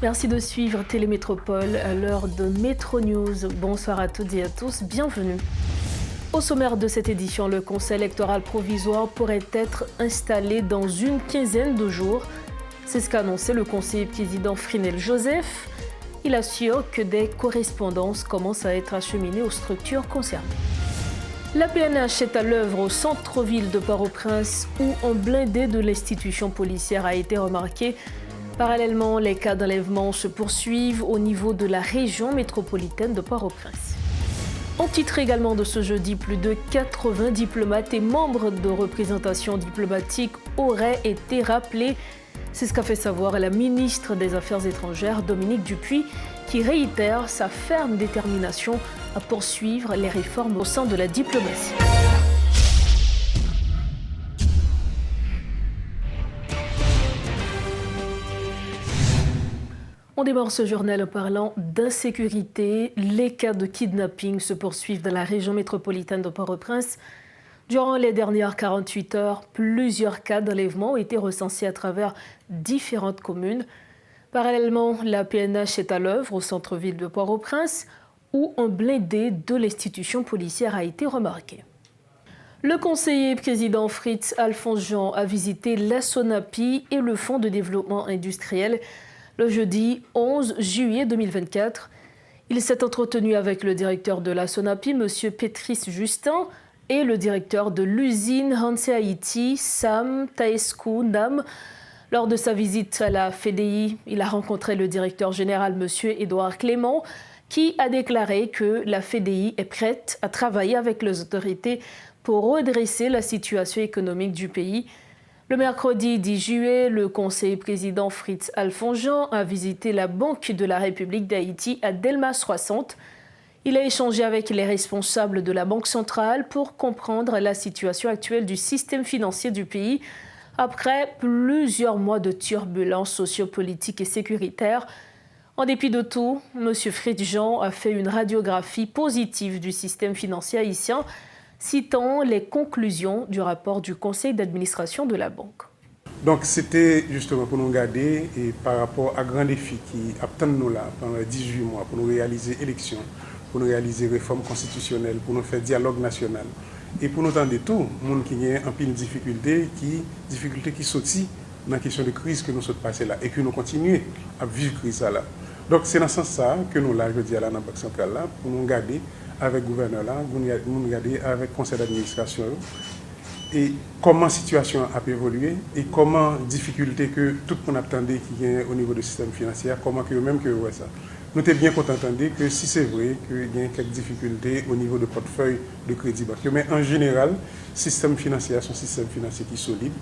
Merci de suivre Télémétropole à l'heure de Métro News. Bonsoir à toutes et à tous, bienvenue. Au sommaire de cette édition, le Conseil électoral provisoire pourrait être installé dans une quinzaine de jours. C'est ce qu'a annoncé le conseiller président Frinel Joseph. Il assure que des correspondances commencent à être acheminées aux structures concernées. La PNH est à l'œuvre au centre-ville de Port-au-Prince où un blindé de l'institution policière a été remarqué. Parallèlement, les cas d'enlèvement se poursuivent au niveau de la région métropolitaine de Port-au-Prince. En titre également de ce jeudi, plus de 80 diplomates et membres de représentation diplomatique auraient été rappelés. C'est ce qu'a fait savoir la ministre des Affaires étrangères, Dominique Dupuy, qui réitère sa ferme détermination à poursuivre les réformes au sein de la diplomatie. On démarre ce journal en parlant d'insécurité. Les cas de kidnapping se poursuivent dans la région métropolitaine de Port-au-Prince. Durant les dernières 48 heures, plusieurs cas d'enlèvement ont été recensés à travers différentes communes. Parallèlement, la PNH est à l'œuvre au centre-ville de Port-au-Prince où un blindé de l'institution policière a été remarqué. Le conseiller président Fritz Alphonse Jean a visité la SONAPI et le Fonds de développement industriel le jeudi 11 juillet 2024. Il s'est entretenu avec le directeur de la SONAPI, M. Patrice Justin, et le directeur de l'usine Hanse Haïti, Sam Taeskou Nam. Lors de sa visite à la FDI, il a rencontré le directeur général, M. Édouard Clément, qui a déclaré que la FDI est prête à travailler avec les autorités pour redresser la situation économique du pays. Le mercredi 10 juillet, le conseiller président Fritz Alphonse Jean a visité la Banque de la République d'Haïti à Delmas 60. Il a échangé avec les responsables de la Banque centrale pour comprendre la situation actuelle du système financier du pays après plusieurs mois de turbulences sociopolitiques et sécuritaires. En dépit de tout, M. Fritz Jean a fait une radiographie positive du système financier haïtien, citant les conclusions du rapport du conseil d'administration de la banque. Donc c'était justement pour nous regarder et par rapport à grands défis qui attendent nous là pendant 18 mois pour nous réaliser élections, pour nous réaliser réformes constitutionnelles, pour nous faire dialogue national et pour nous tendre tout, monde qui a un pile de difficultés qui sortent dans la question de crise que nous sommes passés là et que nous continuons à vivre crise là. Donc c'est dans ce sens ça que nous là je dis à la Banque centrale là pour nous regarder avec le gouverneur là, nous regarder avec le conseil d'administration et comment la situation a évolué et comment les difficultés que tout le monde attendait qui y a au niveau du système financier, comment que même que ça. Nous sommes bien contents d'entendre que si c'est vrai qu'il y a quelques difficultés au niveau de portefeuille de crédit bancaire, mais en général, le système financier est un système financier qui est solide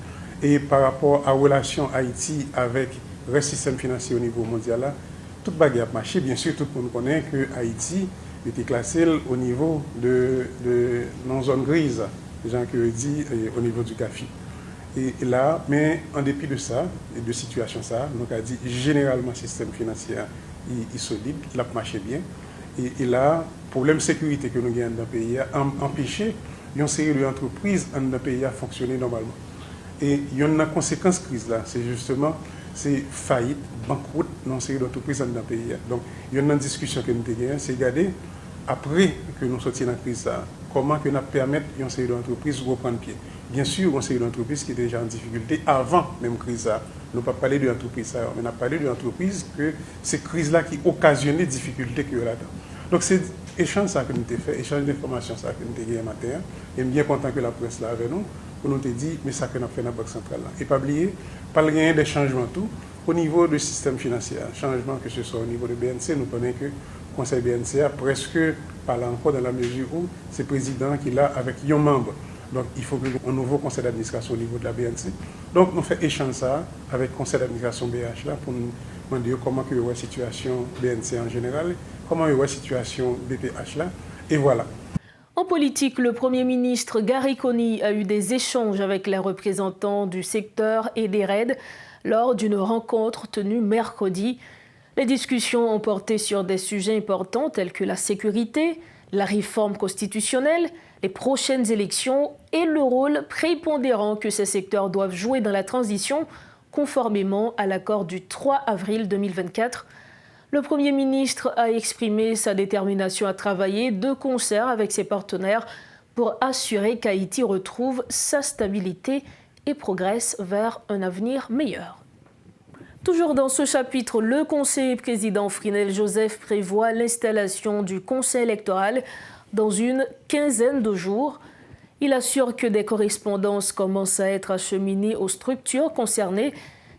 et par rapport à la relation Haïti avec le système financier au niveau mondial, là, tout bagarre a marché. Bien sûr, tout le monde connaît que Haïti était classé au niveau de non-zone grise, les gens qui dit au niveau du GAFI. Et là, mais en dépit de ça, et de situation ça, donc a dit généralement le système financier est solide, il a marché bien. Et là, le problème de sécurité que nous avons dans le pays a empêché une série d'entreprises dans le pays à fonctionner normalement. Et il y a une conséquence de la crise là, c'est justement faillite, banqueroute dans une série d'entreprises dans le pays. Donc il y a une discussion que nous avons, c'est regarder après que nous sortions de la crise, comment que nous permettons à une série d'entreprises de reprendre pied. Bien sûr, une série d'entreprises qui étaient déjà en difficulté avant même la crise. Nous n'avons pas parlé de l'entreprise, mais nous avons parlé de l'entreprise que c'est la crise-là qui occasionnait les difficultés qu'il y a là-dedans. Donc c'est échange ça que nous avons fait, échange d'informations ça que nous avons fait matin. Et bien content que la presse là avec nous, pour nous dire, mais ça que nous avons fait dans la Banque centrale là. Et pas oublier, pas le des changements tout. Au niveau du système financier, changement que ce soit au niveau de BNC, nous connaissons que le Conseil BNC a presque parlé encore dans la mesure où c'est le président qui l'a avec un membre. Donc il faut un nouveau conseil d'administration au niveau de la BNC. Donc nous faisons échange ça avec le conseil d'administration BH là pour nous demander comment est la situation BNC en général, comment est la situation BPH là, et voilà. En politique, le Premier ministre Gary Coney a eu des échanges avec les représentants du secteur et des RAID lors d'une rencontre tenue mercredi. Les discussions ont porté sur des sujets importants tels que la sécurité, la réforme constitutionnelle, les prochaines élections et le rôle prépondérant que ces secteurs doivent jouer dans la transition conformément à l'accord du 3 avril 2024. Le Premier ministre a exprimé sa détermination à travailler de concert avec ses partenaires pour assurer qu'Haïti retrouve sa stabilité et progresse vers un avenir meilleur. Toujours dans ce chapitre, le conseiller président Frinel Joseph prévoit l'installation du conseil électoral dans une quinzaine de jours. Il assure que des correspondances commencent à être acheminées aux structures concernées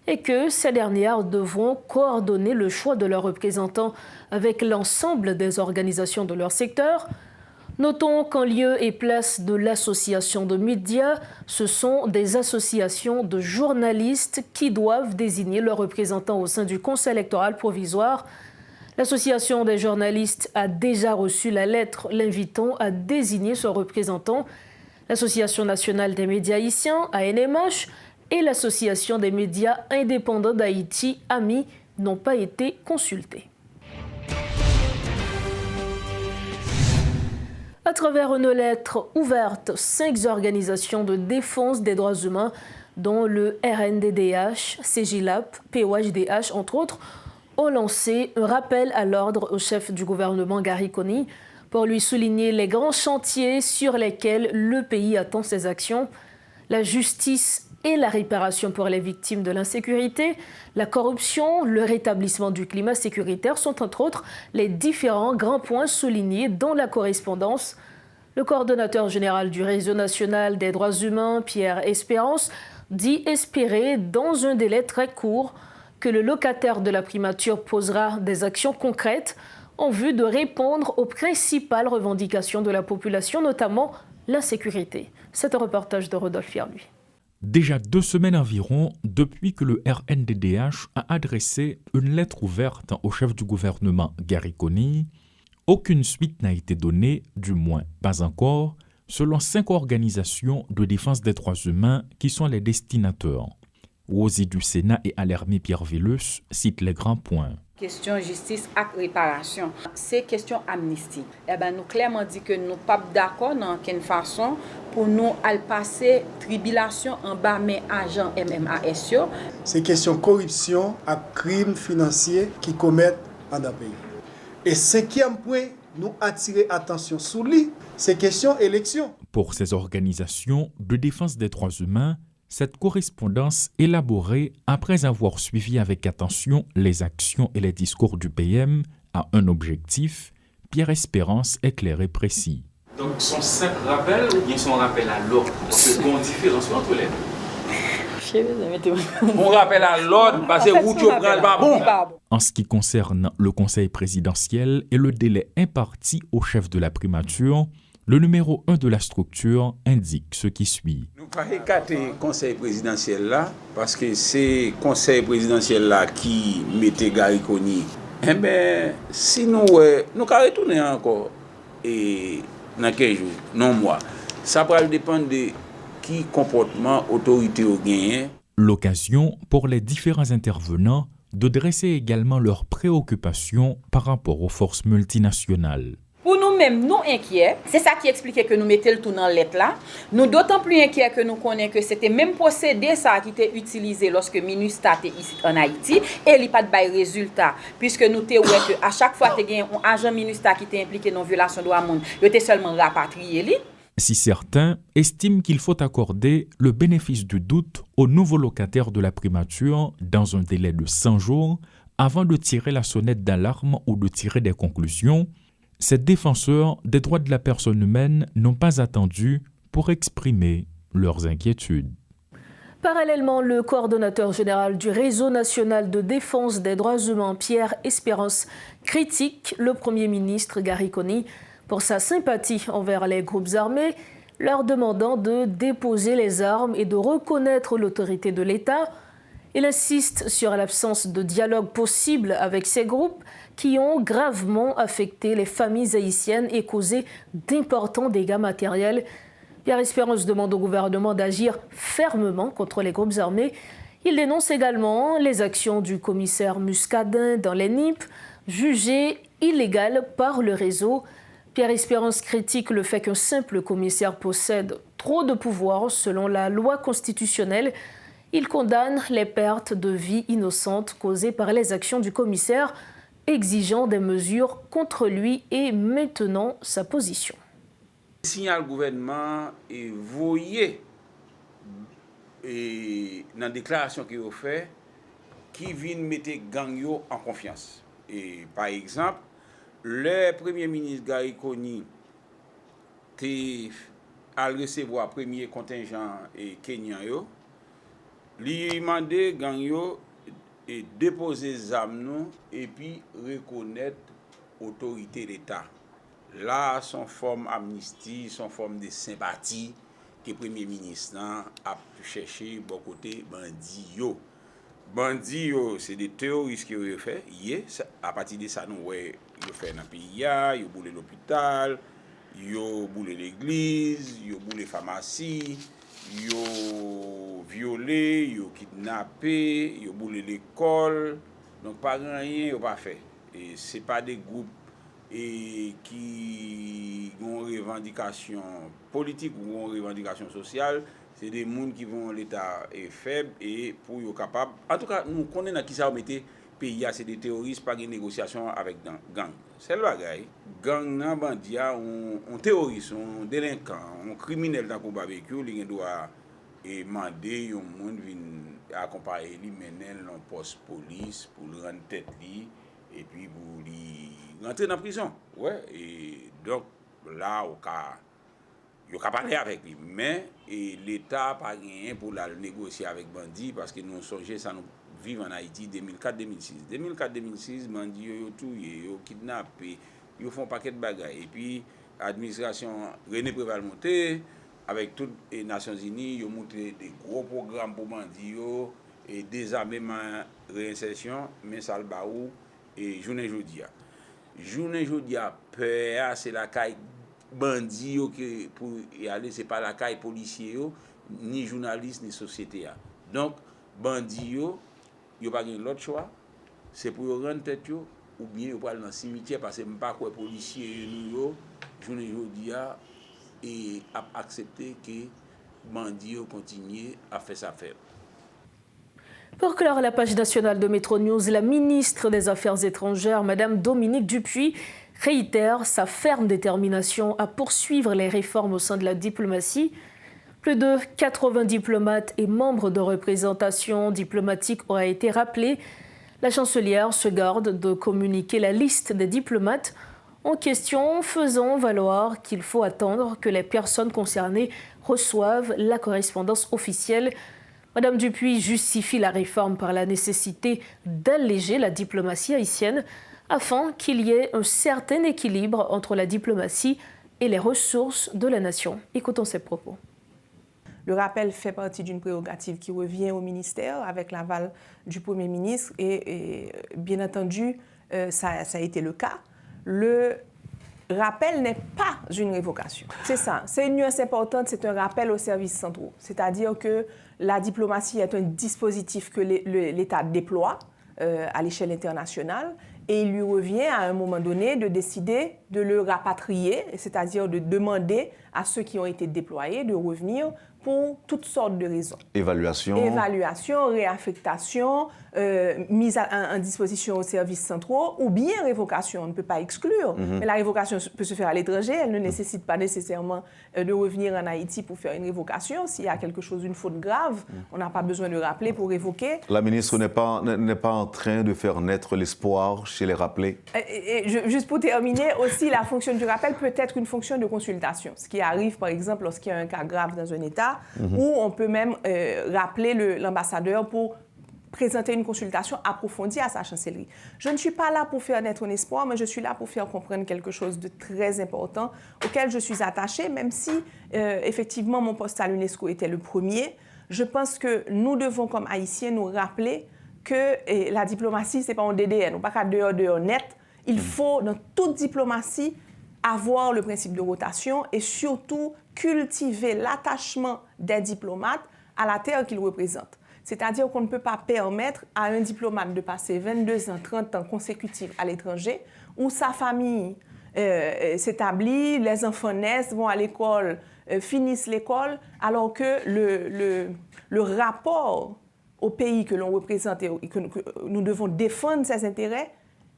et que ces dernières devront coordonner le choix de leurs représentants avec l'ensemble des organisations de leur secteur. Notons qu'en lieu et place de l'association de médias, ce sont des associations de journalistes qui doivent désigner leurs représentants au sein du Conseil électoral provisoire. L'Association des journalistes a déjà reçu la lettre l'invitant à désigner son représentant. L'Association nationale des médias haïtiens, ANMH, et l'Association des médias indépendants d'Haïti, AMI, n'ont pas été consultés. À travers une lettre ouverte, 5 organisations de défense des droits humains, dont le RNDDH, CGLAP, POHDH, entre autres, ont lancé un rappel à l'ordre au chef du gouvernement Gary Coney pour lui souligner les grands chantiers sur lesquels le pays attend ses actions, la justice et la réparation pour les victimes de l'insécurité, la corruption, le rétablissement du climat sécuritaire sont entre autres les différents grands points soulignés dans la correspondance. Le coordonnateur général du Réseau national des droits humains, Pierre Espérance, dit espérer, dans un délai très court, que le locataire de la primature posera des actions concrètes en vue de répondre aux principales revendications de la population, notamment l'insécurité. C'est un reportage de Rodolphe Fierluy. Déjà 2 semaines environ depuis que le RNDDH a adressé une lettre ouverte au chef du gouvernement Gary Coney, aucune suite n'a été donnée, du moins pas encore, selon 5 organisations de défense des droits humains qui sont les destinataires. Rosie du Sénat et Alermé Pierre Villus citent les grands points. Question justice et réparation, c'est question amnistie. Nous clairement dit que nous pas d'accord dans aucune façon pour nous aller passer tribulation en bas mais agent MMAS. C'est question corruption et crimes financiers qui commettent en un pays. Et 5e point, nous attirer attention sur lui, c'est question élection. Pour ces organisations de défense des droits humains, cette correspondance élaborée après avoir suivi avec attention les actions et les discours du PM a un objectif, Pierre Espérance est clair et précis. Donc son simple rappel ou bien son rappel à l'ordre? Parce que bon différence entre les deux. On rappelle à l'ordre parce que vous tu prends pas bon. En ce qui concerne le conseil présidentiel et le délai imparti au chef de la primature, le numéro 1 de la structure indique ce qui suit. Nous ne pouvons pas le conseil présidentiel là, parce que c'est le conseil présidentiel là qui mettait Gary Coney. Eh bien, si nous pouvons retourner encore et dans 15 jours, non mois, ça va dépendre de qui comportement autorité au gain. L'occasion pour les différents intervenants de dresser également leurs préoccupations par rapport aux forces multinationales. Pour nous-mêmes, nous inquiets, c'est ça qui expliquait que nous mettons le tout dans la lettre là. Nous d'autant plus inquiets que nous connaissons que c'était même procédé ça qui était utilisé lorsque MINUSTAH était ici en Haïti et il n'y a pas de bail résultat. Puisque nous avons vu qu'à chaque fois que un agent MINUSTAH qui était impliqué dans la violation de droits humains, il était seulement rapatrié. Si certains estiment qu'il faut accorder le bénéfice du doute aux nouveaux locataires de la primature dans un délai de 100 jours avant de tirer la sonnette d'alarme ou de tirer des conclusions, ces défenseurs des droits de la personne humaine n'ont pas attendu pour exprimer leurs inquiétudes. Parallèlement, le coordonnateur général du Réseau national de défense des droits humains, Pierre Espérance, critique le Premier ministre Gary Coney pour sa sympathie envers les groupes armés, leur demandant de déposer les armes et de reconnaître l'autorité de l'État. Il insiste sur l'absence de dialogue possible avec ces groupes qui ont gravement affecté les familles haïtiennes et causé d'importants dégâts matériels. Pierre Espérance demande au gouvernement d'agir fermement contre les groupes armés. Il dénonce également les actions du commissaire Muscadin dans les NIP, jugées illégales par le réseau. Pierre Espérance critique le fait qu'un simple commissaire possède trop de pouvoirs selon la loi constitutionnelle. Il condamne les pertes de vies innocentes causées par les actions du commissaire, exigeant des mesures contre lui et maintenant sa position. Signal gouvernement et voyez et dans la déclaration qu'il a fait qui vient mettre gang yo en confiance. Et par exemple, le premier ministre Gary Coney a recevoir premier contingent et Kenyan yo, lui demandé gang yo et déposer armes et puis reconnaître autorité d'État. Là, son forme amnistie, son forme de sympathie que le Premier ministre a cherché bon côté bandit yo. Bandit yo, c'est des terroristes qui ont fait. À partir de ça, nous ont fait dans le pays, ils ont boulé l'hôpital, ils ont boulé l'église, ils ont boulé la pharmacie, ils ont violé, ils ont kidnappé, ils ont boulé l'école. Donc, pas rien, ils n'ont pas fait. Et ce n'est pas des groupes qui ont une revendication politique ou une revendication sociale, c'est des gens qui vont l'État est faible et pour être capable. En tout cas, nous connaissons qui ça mettait pays, c'est des terroristes, pas de négociation avec gang. C'est le bagage. Gang nan bandia, on terroriste, on délinquant, on criminel dans le barbecue, il doit demander un monde vient accompagner lui mener dans poste police pour le rendre tête li et puis pour lui rentrer dans la prison. Ouais, et donc là au cas il a parlé avec lui, mais l'État n'a pas rien pour la négocier avec bandit parce que nous songeons ça nous vivons en Haïti 2004-2006. 2004-2006, bandit ont tué, ont kidnappé, ils font un paquet de bagages. Et puis l'administration René Préval monté avec toutes les Nations Unies, ils ont monté des gros programmes pour bandit et désarmement, réinsertion, mais ça le baou et journée jodia. Journée jodia, peur, c'est la caille bandit qui pour y aller, c'est pas la caille policier ni journaliste ni société. Donc bandit yo pas l'autre choix, c'est pour rendre tête ou bien pour aller dans le cimetière parce que pas quoi policier nous journée jodia et accepter que bandit continue à faire sa fête. Pour clore la page nationale de Métro News, la ministre des Affaires étrangères, Mme Dominique Dupuis, réitère sa ferme détermination à poursuivre les réformes au sein de la diplomatie. Plus de 80 diplomates et membres de représentation diplomatique auraient été rappelés. La chancelière se garde de communiquer la liste des diplomates en question, faisant valoir qu'il faut attendre que les personnes concernées reçoivent la correspondance officielle. Madame Dupuis justifie la réforme par la nécessité d'alléger la diplomatie haïtienne afin qu'il y ait un certain équilibre entre la diplomatie et les ressources de la nation. Écoutons ses propos. Le rappel fait partie d'une prérogative qui revient au ministère avec l'aval du Premier ministre et bien entendu, ça a été le cas. Le rappel n'est pas une révocation. C'est ça, c'est une nuance importante, c'est un rappel aux services centraux. C'est-à-dire que la diplomatie est un dispositif que l'État déploie à l'échelle internationale et il lui revient à un moment donné de décider de le rapatrier, c'est-à-dire de demander à ceux qui ont été déployés de revenir pour toutes sortes de raisons. Évaluation, réaffectation, mise en disposition aux services centraux ou bien révocation. On ne peut pas exclure, mais la révocation peut se faire à l'étranger. Elle ne nécessite pas nécessairement de revenir en Haïti pour faire une révocation. S'il y a quelque chose, une faute grave, on n'a pas besoin de rappeler pour révoquer. La ministre n'est pas en train de faire naître l'espoir chez les rappelés. Juste pour terminer, aussi la fonction du rappel peut être une fonction de consultation. Ce qui arrive par exemple lorsqu'il y a un cas grave dans un État, où on peut même rappeler l'ambassadeur pour présenter une consultation approfondie à sa chancellerie. Je ne suis pas là pour faire naître un espoir, mais je suis là pour faire comprendre quelque chose de très important auquel je suis attachée, même si effectivement mon poste à l'UNESCO était le premier. Je pense que nous devons, comme Haïtiens, nous rappeler que la diplomatie, ce n'est pas un DDN, on n'est pas qu'à dehors net. Il faut, dans toute diplomatie, avoir le principe de rotation et surtout cultiver l'attachement des diplomates à la terre qu'ils représentent. C'est-à-dire qu'on ne peut pas permettre à un diplomate de passer 22 ans, 30 ans consécutifs à l'étranger où sa famille s'établit, les enfants naissent, vont à l'école, finissent l'école, alors que le rapport au pays que l'on représente et que nous devons défendre ses intérêts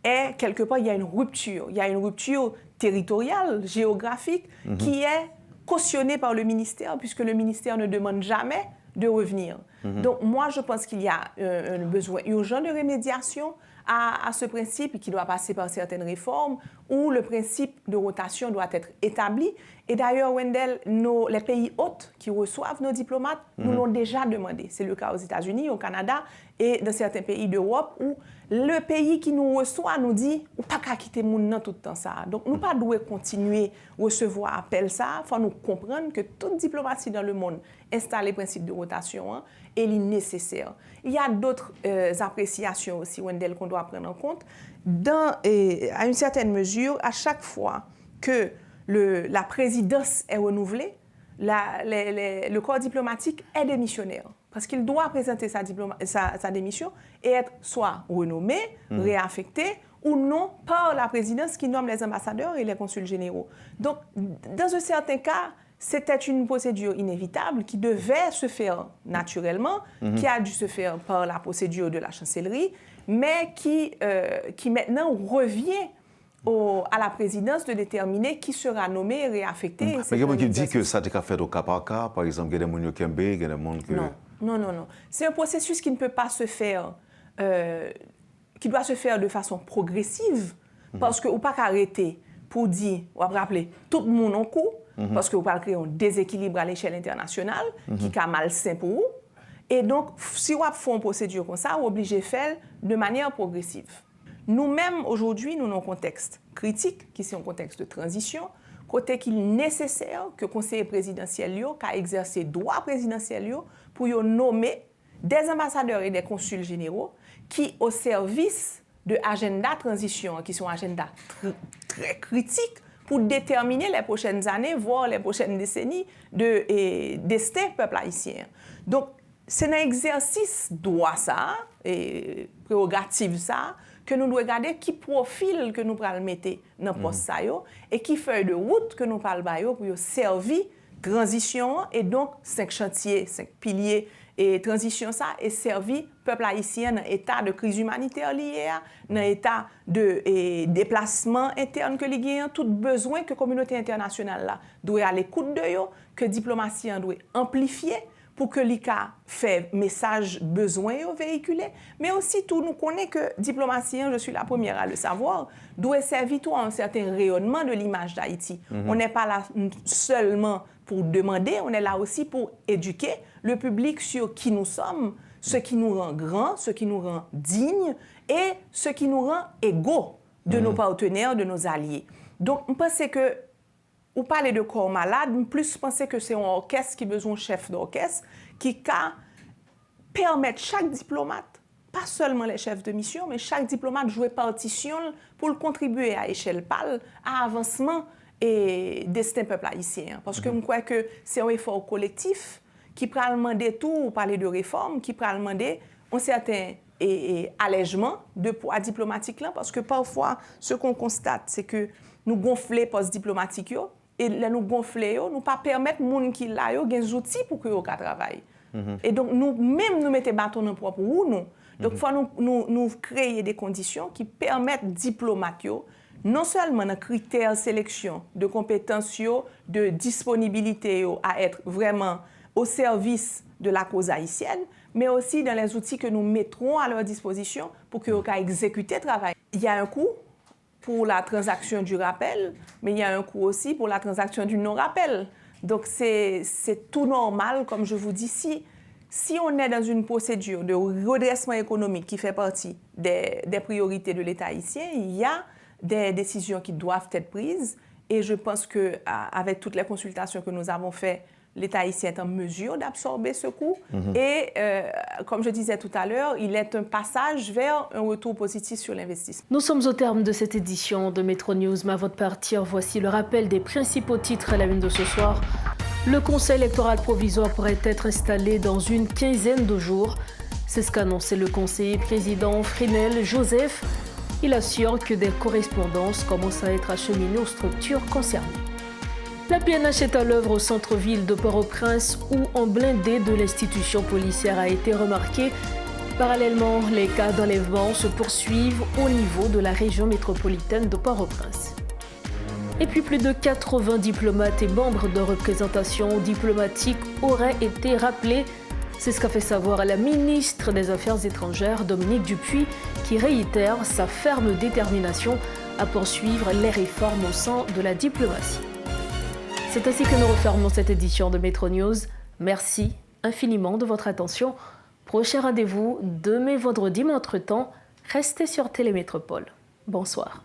est quelque part, il y a une rupture. Il y a une rupture territoriale, géographique, qui est cautionnée par le ministère, puisque le ministère ne demande jamais de revenir. Donc moi, je pense qu'il y a un besoin urgent de remédiation à ce principe qui doit passer par certaines réformes où le principe de rotation doit être établi. Et d'ailleurs, Wendell, les pays hôtes qui reçoivent nos diplomates nous l'ont déjà demandé. C'est le cas aux États-Unis, au Canada et dans certains pays d'Europe où le pays qui nous reçoit nous dit « ou pas qu'à quitter mon nom tout le temps ça ». Donc, nous pas devons continuer à recevoir appel ça. Il faut nous comprendre que toute diplomatie dans le monde installe les principes de rotation et il est nécessaire. Il y a d'autres appréciations aussi, Wendell, qu'on doit prendre en compte. À une certaine mesure, à chaque fois que la présidence est renouvelée, le corps diplomatique est démissionnaire. Parce qu'il doit présenter sa démission et être soit renommé, réaffecté, ou non par la présidence qui nomme les ambassadeurs et les consuls généraux. Donc, dans un certain cas, c'était une procédure inévitable qui devait se faire naturellement, qui a dû se faire par la procédure de la chancellerie, mais qui maintenant revient à la présidence de déterminer qui sera nommé et réaffecté. Mais il y a des gens qui disent que ça a été fait au cas par cas, par exemple, il y a des gens qui ont il y a des gens qui... Non. C'est un processus qui ne peut pas se faire, qui doit se faire de façon progressive, parce qu'on ne peut pas arrêter pour dire, on va rappeler, tout le monde en cours, parce qu'on va créer un déséquilibre à l'échelle internationale qui est malsain pour vous. Et donc, si on fait une procédure comme ça, on est obligé de faire de manière progressive. Nous-mêmes, aujourd'hui, nous avons un contexte critique, qui est un contexte de transition, côté qu'il est nécessaire que le conseiller présidentiel ait exercé droit présidentiel pour nommer des ambassadeurs et des consuls généraux qui, au service de l'agenda transition, qui sont un agenda très critique pour déterminer les prochaines années, voire les prochaines décennies de destin peuple haïtien. Donc, c'est un exercice droit ça, et prérogative ça, que nous devons regarder qui profil que nous allons mettre dans le poste et qui feuille de route que nous allons pour servir transition et donc 5 chantiers, 5 piliers et transition ça et servir peuple haïtien dans état de crise humanitaire lié dans état de déplacement interne que les gagnent tout besoin que communauté internationale là doit à l'écoute de yo que diplomatie doit amplifier pour que l'ICA fait message besoin véhiculé, mais aussi tout nous connaît que diplomatie, je suis la première à le savoir, doit servir tout à un certain rayonnement de l'image d'Haïti. On n'est pas là seulement pour demander, on est là aussi pour éduquer le public sur qui nous sommes, ce qui nous rend grands, ce qui nous rend dignes et ce qui nous rend égaux de nos partenaires, de nos alliés. Donc, on pense que ou parler de corps malade, plus penser que c'est un orchestre qui a besoin de chef d'orchestre qui permet chaque diplomate, pas seulement les chefs de mission, mais chaque diplomate jouer partition pour contribuer à échelle pâle à l'avancement et destin peuple haïtien. Parce que je crois que c'est un effort collectif qui peut demander tout, ou parler de réforme, qui peut demander un certain allègement de poids diplomatique là, parce que parfois, ce qu'on constate, c'est que nous gonflons postes diplomatiques et là nous gonflons, nous pas permettre aux gens qui là des outils pour que travaillent. Et donc nous-mêmes nous mettons bâton dans propre roue nous. Donc faut nous créer des conditions qui permettent diplomates non seulement dans critères de sélection, de compétences, de disponibilité à être vraiment au service de la cause haïtienne, mais aussi dans les outils que nous mettrons à leur disposition pour qu'ils puissent exécuter le travail. Il y a un coût pour la transaction du rappel, mais il y a un coût aussi pour la transaction du non-rappel. Donc c'est tout normal, comme je vous dis, si on est dans une procédure de redressement économique qui fait partie des priorités de l'État haïtien, il y a des décisions qui doivent être prises et je pense qu'avec toutes les consultations que nous avons faites, l'État haïtien est en mesure d'absorber ce coût. Et comme je disais tout à l'heure, il est un passage vers un retour positif sur l'investissement. Nous sommes au terme de cette édition de Métro News. Mais avant de partir, voici le rappel des principaux titres à la une de ce soir. Le Conseil électoral provisoire pourrait être installé dans une quinzaine de jours. C'est ce qu'a annoncé le conseiller président Frinel Joseph. Il assure que des correspondances commencent à être acheminées aux structures concernées. La PNH est à l'œuvre au centre-ville de Port-au-Prince où un blindé de l'institution policière a été remarqué. Parallèlement, les cas d'enlèvement se poursuivent au niveau de la région métropolitaine de Port-au-Prince. Et puis plus de 80 diplomates et membres de représentation diplomatique auraient été rappelés. C'est ce qu'a fait savoir la ministre des Affaires étrangères, Dominique Dupuis, qui réitère sa ferme détermination à poursuivre les réformes au sein de la diplomatie. C'est ainsi que nous refermons cette édition de Métro News. Merci infiniment de votre attention. Prochain rendez-vous demain vendredi, mais entre-temps, restez sur Télémétropole. Bonsoir.